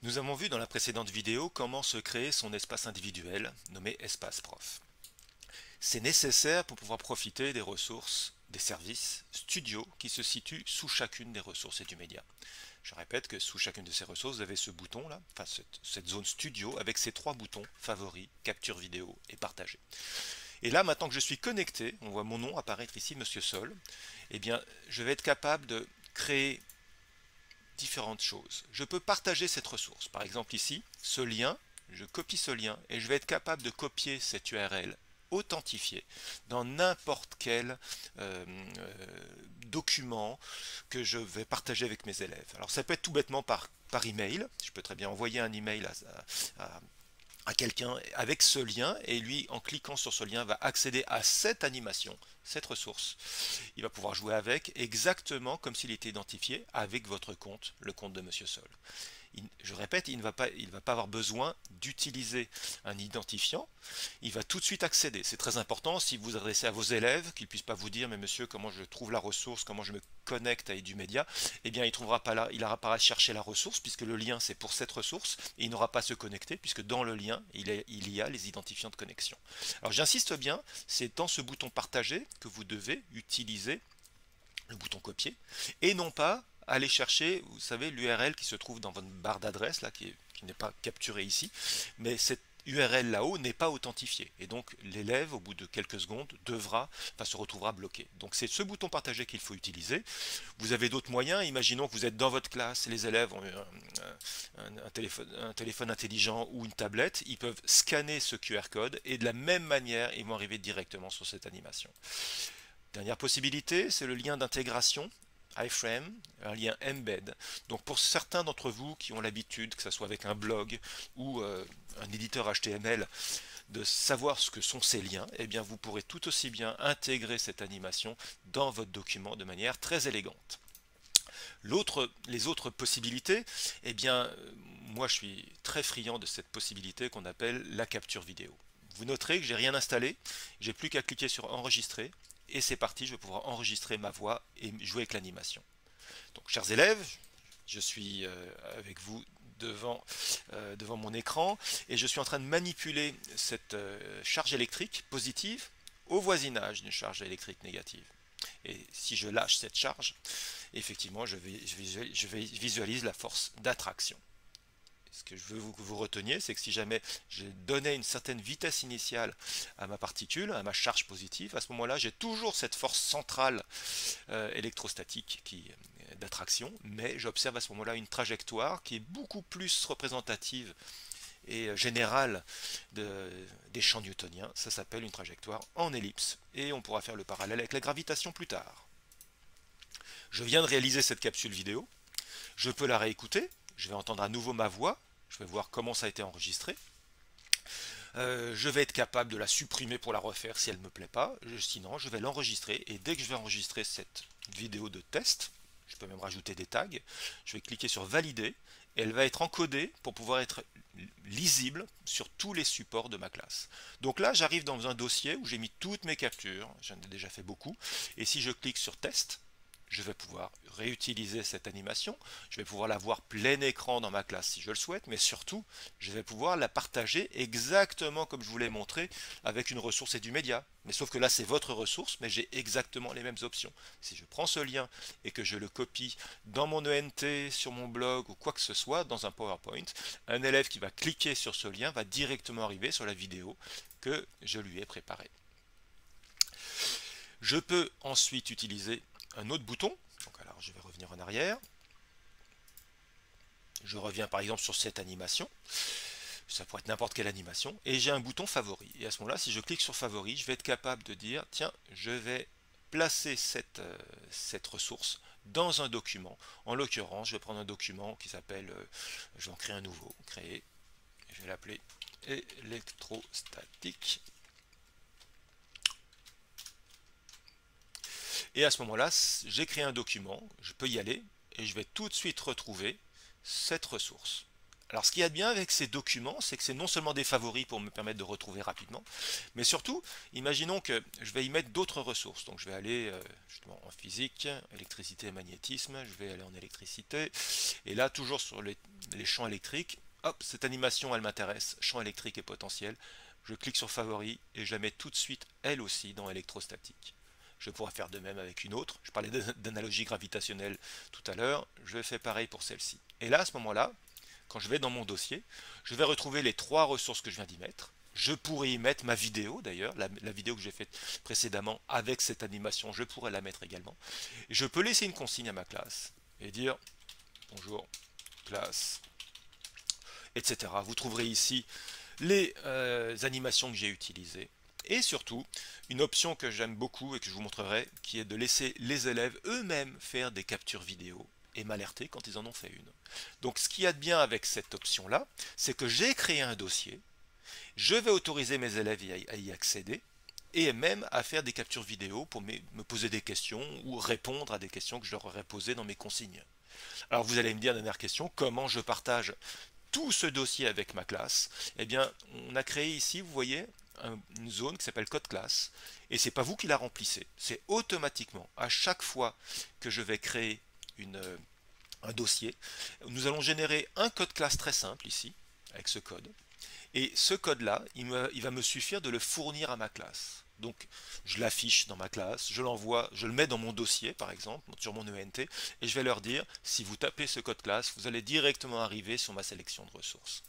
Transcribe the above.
Nous avons vu dans la précédente vidéo comment se créer son espace individuel, nommé espace prof. C'est nécessaire pour pouvoir profiter des ressources, des services studio qui se situent sous chacune des ressources et du média. Je répète que sous chacune de ces ressources, vous avez ce bouton là, enfin cette zone studio avec ces trois boutons, favoris, capture vidéo et partager. Et là, maintenant que je suis connecté, on voit mon nom apparaître ici, Monsieur Sol, eh bien, je vais être capable de créer différentes choses. Je peux partager cette ressource. Par exemple ici, ce lien, je copie ce lien et je vais être capable de copier cette URL authentifiée dans n'importe quel document que je vais partager avec mes élèves. Alors ça peut être tout bêtement par email. Je peux très bien envoyer un email à quelqu'un avec ce lien et lui, en cliquant sur ce lien, va accéder à cette animation, cette ressource. Il va pouvoir jouer avec exactement comme s'il était identifié avec votre compte, le compte de Monsieur Sol. Je répète, il ne va pas avoir besoin d'utiliser un identifiant. Il va tout de suite accéder. C'est très important si vous vous adressez à vos élèves, qu'ils ne puissent pas vous dire, mais monsieur, comment je trouve la ressource, comment je me connecte à EduMedia. Eh bien, il n'aura pas à chercher la ressource, puisque le lien c'est pour cette ressource, et il n'aura pas à se connecter, puisque dans le lien, il y a les identifiants de connexion. Alors j'insiste bien, c'est dans ce bouton partager que vous devez utiliser le bouton copier, et non pas aller chercher, vous savez, l'URL qui se trouve dans votre barre d'adresse, là, qui n'est pas capturée ici, mais cette URL là-haut n'est pas authentifiée. Et donc l'élève, au bout de quelques secondes, se retrouvera bloqué. Donc c'est ce bouton partager qu'il faut utiliser. Vous avez d'autres moyens. Imaginons que vous êtes dans votre classe, les élèves ont un téléphone intelligent ou une tablette. Ils peuvent scanner ce QR code et de la même manière, ils vont arriver directement sur cette animation. Dernière possibilité, c'est le lien d'intégration iframe, un lien embed. Donc pour certains d'entre vous qui ont l'habitude, que ce soit avec un blog ou un éditeur HTML, de savoir ce que sont ces liens, eh bien vous pourrez tout aussi bien intégrer cette animation dans votre document de manière très élégante. Les autres possibilités, eh bien moi je suis très friand de cette possibilité qu'on appelle la capture vidéo. Vous noterez que j'ai rien installé, j'ai plus qu'à cliquer sur enregistrer et c'est parti, je vais pouvoir enregistrer ma voix et jouer avec l'animation. Donc chers élèves, je suis avec vous devant mon écran et je suis en train de manipuler cette charge électrique positive au voisinage d'une charge électrique négative. Et si je lâche cette charge, effectivement, je visualise la force d'attraction. Ce que je veux que vous reteniez, c'est que si jamais je donnais une certaine vitesse initiale à ma particule, à ma charge positive, à ce moment-là, j'ai toujours cette force centrale électrostatique d'attraction, mais j'observe à ce moment-là une trajectoire qui est beaucoup plus représentative et générale des champs newtoniens. Ça s'appelle une trajectoire en ellipse, et on pourra faire le parallèle avec la gravitation plus tard. Je viens de réaliser cette capsule vidéo, je peux la réécouter, je vais entendre à nouveau ma voix, je vais voir comment ça a été enregistré. Je vais être capable de la supprimer pour la refaire si elle ne me plaît pas. Sinon, je vais l'enregistrer et dès que je vais enregistrer cette vidéo de test, je peux même rajouter des tags, je vais cliquer sur valider et elle va être encodée pour pouvoir être lisible sur tous les supports de ma classe. Donc là, j'arrive dans un dossier où j'ai mis toutes mes captures, j'en ai déjà fait beaucoup, et si je clique sur test, je vais pouvoir réutiliser cette animation, je vais pouvoir la voir plein écran dans ma classe si je le souhaite, mais surtout, je vais pouvoir la partager exactement comme je vous l'ai montré avec une ressource et du média. Mais sauf que là, c'est votre ressource, mais j'ai exactement les mêmes options. Si je prends ce lien et que je le copie dans mon ENT, sur mon blog ou quoi que ce soit, dans un PowerPoint, un élève qui va cliquer sur ce lien va directement arriver sur la vidéo que je lui ai préparée. Je peux ensuite utiliser un autre bouton. Donc alors je vais revenir en arrière. Je reviens par exemple sur cette animation. Ça pourrait être n'importe quelle animation. Et j'ai un bouton favori. Et à ce moment-là, si je clique sur favori, je vais être capable de dire, tiens, je vais placer cette ressource dans un document. En l'occurrence, je vais prendre un document qui s'appelle, je vais en créer un nouveau, créer, je vais l'appeler électrostatique. Et à ce moment-là, j'ai créé un document, je peux y aller et je vais tout de suite retrouver cette ressource Alors ce qu'il y a de bien avec ces documents, c'est que c'est non seulement des favoris pour me permettre de retrouver rapidement, mais surtout, imaginons que je vais y mettre d'autres ressources. Donc je vais aller justement en physique, électricité et magnétisme, je vais aller en électricité, et là toujours sur les champs électriques, hop, cette animation elle m'intéresse, champ électrique et potentiel, je clique sur favoris et je la mets tout de suite elle aussi dans électrostatique. Je pourrais faire de même avec une autre. Je parlais d'analogie gravitationnelle tout à l'heure. Je fais pareil pour celle-ci. Et là, à ce moment-là, quand je vais dans mon dossier, je vais retrouver les trois ressources que je viens d'y mettre. Je pourrais y mettre ma vidéo d'ailleurs, la vidéo que j'ai faite précédemment avec cette animation, je pourrais la mettre également. Et je peux laisser une consigne à ma classe et dire bonjour classe, etc. Vous trouverez ici les animations que j'ai utilisées. Et surtout, une option que j'aime beaucoup et que je vous montrerai, qui est de laisser les élèves eux-mêmes faire des captures vidéo et m'alerter quand ils en ont fait une. Donc ce qu'il y a de bien avec cette option-là, c'est que j'ai créé un dossier, je vais autoriser mes élèves à y accéder, et même à faire des captures vidéo pour me poser des questions ou répondre à des questions que je leur aurais posées dans mes consignes. Alors vous allez me dire, dernière question, comment je partage tout ce dossier avec ma classe? Eh bien, on a créé ici, vous voyez, une zone qui s'appelle code classe, et c'est pas vous qui la remplissez, c'est automatiquement, à chaque fois que je vais créer un dossier, nous allons générer un code classe très simple ici, avec ce code, et ce code-là, il va me suffire de le fournir à ma classe. Donc, je l'affiche dans ma classe, je l'envoie, je le mets dans mon dossier, par exemple, sur mon ENT, et je vais leur dire, si vous tapez ce code classe, vous allez directement arriver sur ma sélection de ressources.